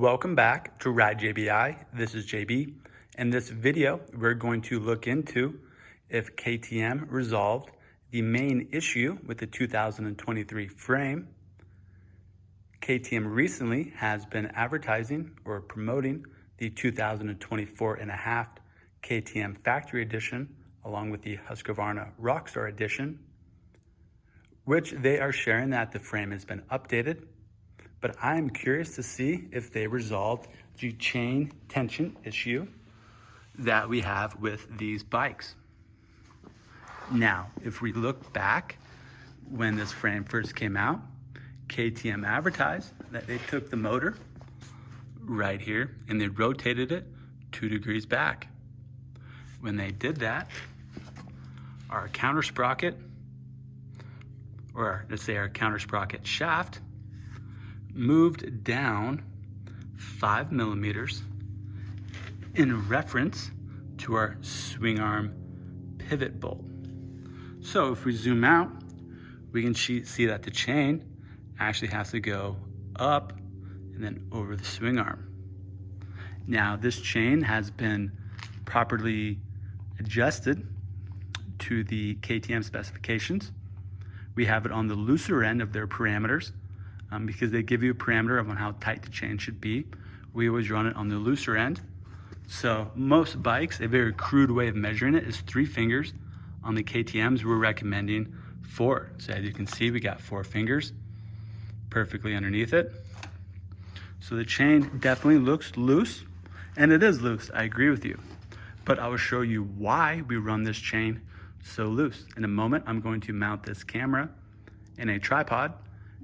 Welcome back to Ride JBI. This is JB. In this video, we're going to look into if KTM resolved the main issue with the 2023 frame. KTM recently has been advertising or promoting the 2024 and a half KTM Factory Edition along with the Husqvarna Rockstar Edition, which they are sharing that the frame has been updated. But I'm curious to see if they resolved the chain tension issue that we have with these bikes. Now, if we look back when this frame first came out, KTM advertised that they took the motor right here and they rotated it 2 degrees back. When they did that, our counter sprocket, or let's say our counter sprocket shaft, moved down 5 millimeters in reference to our swing arm pivot bolt. So if we zoom out, we can see that the chain actually has to go up and then over the swing arm. Now this chain has been properly adjusted to the KTM specifications. We have it on the looser end of their parameters because they give you a parameter of on how tight the chain should be. We always run it on the looser end. So most bikes, a very crude way of measuring it is 3 fingers. On the KTMs, we're recommending 4. So as you can see, we got 4 fingers perfectly underneath it. So the chain definitely looks loose, and it is loose, I agree with you. But I will show you why we run this chain so loose. In a moment, I'm going to mount this camera in a tripod,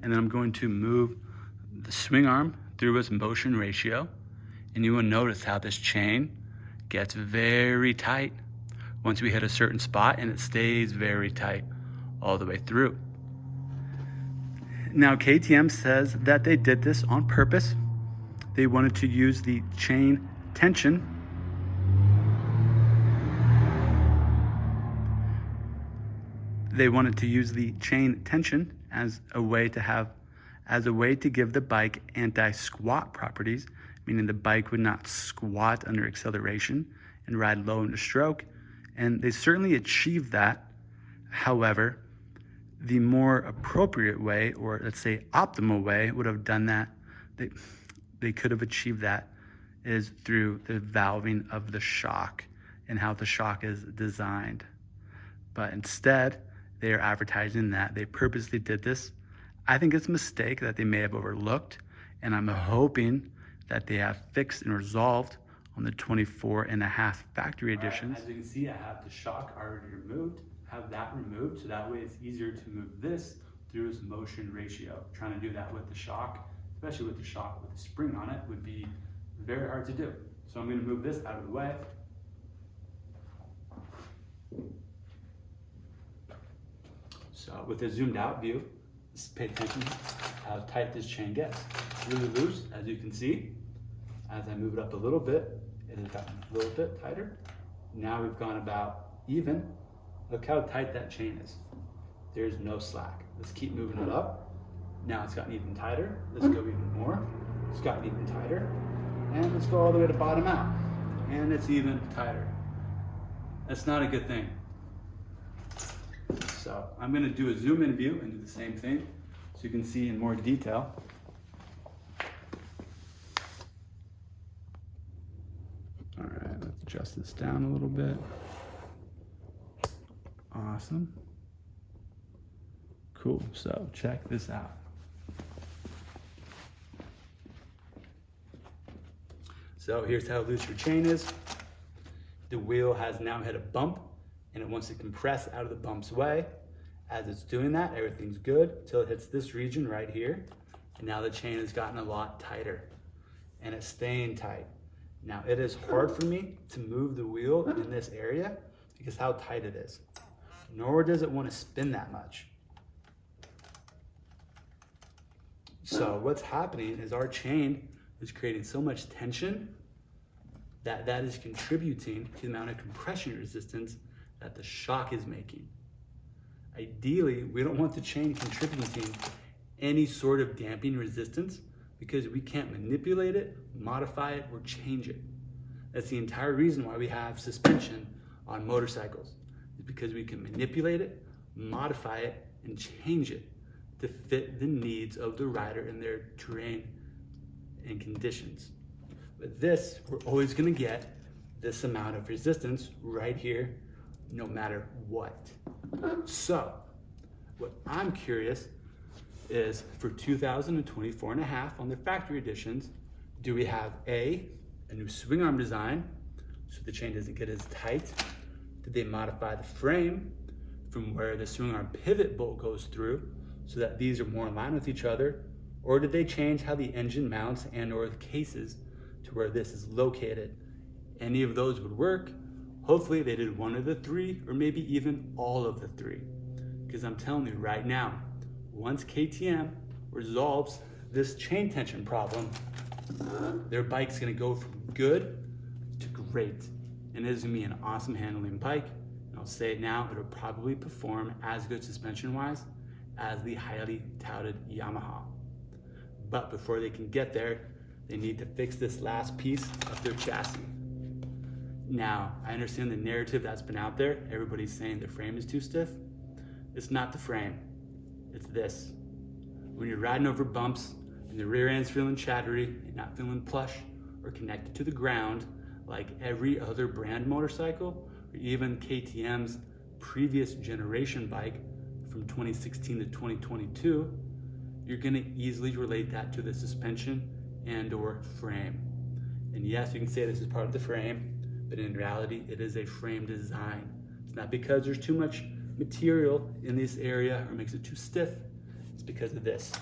and then I'm going to move the swing arm through its motion ratio, and you will notice how this chain gets very tight once we hit a certain spot, and it stays very tight all the way through. Now, KTM says that they did this on purpose. They wanted to use the chain tension as a way to give the bike anti-squat properties, meaning the bike would not squat under acceleration and ride low into stroke. And they certainly achieved that. However, the more appropriate way, or let's say optimal way, would have done that, they could have achieved that, is through the valving of the shock and how the shock is designed. But instead, they are advertising that they purposely did this. I think it's a mistake that they may have overlooked, and I'm hoping that they have fixed and resolved on the 24 and a half factory editions. Right, as you can see, I have the shock already removed, have that removed, so that way it's easier to move this through its motion ratio. Trying to do that with the shock, especially with the shock with the spring on it, would be very hard to do. So I'm gonna move this out of the way. So with a zoomed out view, just pay attention to how tight this chain gets. It's really loose, as you can see. As I move it up a little bit, it has gotten a little bit tighter. Now we've gone about even. Look how tight that chain is. There's no slack. Let's keep moving it up. Now it's gotten even tighter. Let's go even more. It's gotten even tighter. And let's go all the way to bottom out. And it's even tighter. That's not a good thing. So I'm gonna do a zoom in view and do the same thing so you can see in more detail. All right, let's adjust this down a little bit. Awesome. Cool, so check this out. So here's how loose your chain is. The wheel has now hit a bump and it wants to compress out of the bump's way. As it's doing that, everything's good till it hits this region right here. And now the chain has gotten a lot tighter and it's staying tight. Now it is hard for me to move the wheel in this area because how tight it is. Nor does it want to spin that much. So what's happening is our chain is creating so much tension that is contributing to the amount of compression resistance that the shock is making. Ideally, we don't want the chain contributing any sort of damping resistance because we can't manipulate it, modify it, or change it. That's the entire reason why we have suspension on motorcycles. It's because we can manipulate it, modify it, and change it to fit the needs of the rider and their terrain and conditions. With this, we're always gonna get this amount of resistance right here, no matter what. So, what I'm curious is for 2024 and a half on the factory editions, do we have a new swing arm design so the chain doesn't get as tight? Did they modify the frame from where the swing arm pivot bolt goes through so that these are more in line with each other? Or did they change how the engine mounts and or the cases to where this is located? Any of those would work. Hopefully they did one of the three or maybe even all of the three. Because I'm telling you right now, once KTM resolves this chain tension problem, their bike's gonna go from good to great. And it is gonna be an awesome handling bike. And I'll say it now, it'll probably perform as good suspension-wise as the highly touted Yamaha. But before they can get there, they need to fix this last piece of their chassis. Now, I understand the narrative that's been out there. Everybody's saying the frame is too stiff. It's not the frame, it's this. When you're riding over bumps and the rear end's feeling chattery and not feeling plush or connected to the ground like every other brand motorcycle, or even KTM's previous generation bike from 2016 to 2022, you're gonna easily relate that to the suspension and or frame. And yes, you can say this is part of the frame, but in reality, it is a frame design. It's not because there's too much material in this area or makes it too stiff. It's because of this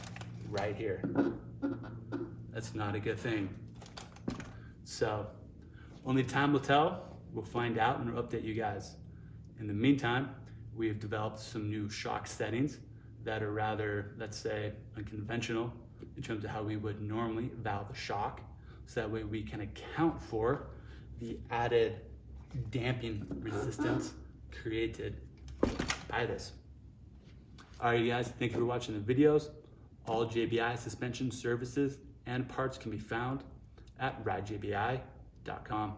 right here. That's not a good thing. So only time will tell. We'll find out and we'll update you guys. In the meantime, we have developed some new shock settings that are rather, let's say, unconventional in terms of how we would normally valve a shock. So that way we can account for the added damping resistance created by this. All right, you guys, thank you for watching the videos. All JBI suspension services and parts can be found at ridejbi.com.